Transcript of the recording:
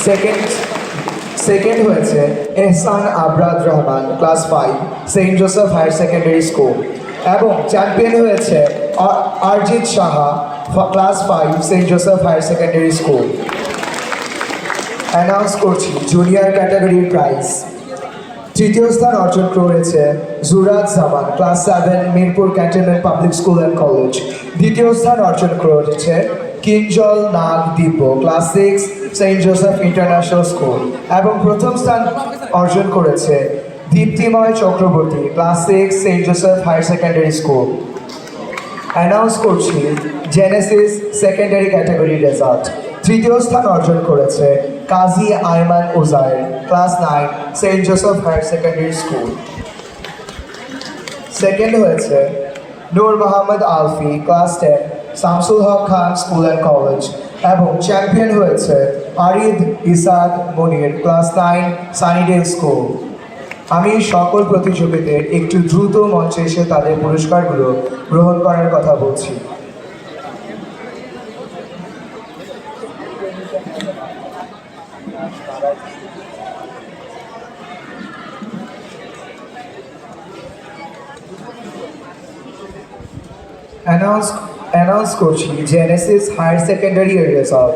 Second second হয়েছে Ehsan Abrad Rahman class 5 Saint Joseph higher secondary school এবং champion হয়েছে Arijit Saha class 5 Saint Joseph higher secondary school. Announce করছি junior ক্যাটাগরির prize. তৃতীয় স্থান অর্জন করেছে Jurad Zaman class 7 Mirpur cantonment public school and college. দ্বিতীয় স্থান অর্জন করেছে Kinjal Nag Dibya class 6 Saint Joseph international school এবং প্রথম স্থান অর্জন করেছে Diptimoy Chakraborty class 6 Saint Joseph higher secondary school. Announce করছি জেনেসিস সেকেন্ডারি ক্যাটাগরির রেজাল্ট। তৃতীয় স্থান অর্জন করেছে Kazi Ayman Uzair class 9 Saint Joseph higher secondary school. Second হয়েছে Noor Mohammad Alfi class 10 Shamsul Haque Khan school and college এবং চ্যাম্পিয়ন হয়েছে Arid Isad Monir class 9 Sunnydale school. আমি সকল প্রতিযোগীদের একটু দ্রুত মঞ্চে এসে তাদের পুরস্কারগুলো গ্রহণ করার কথা বলছি। অ্যানাউন্স করছি জেনেসিস হায়ার সেকেন্ডারি এর রেজাল্ট।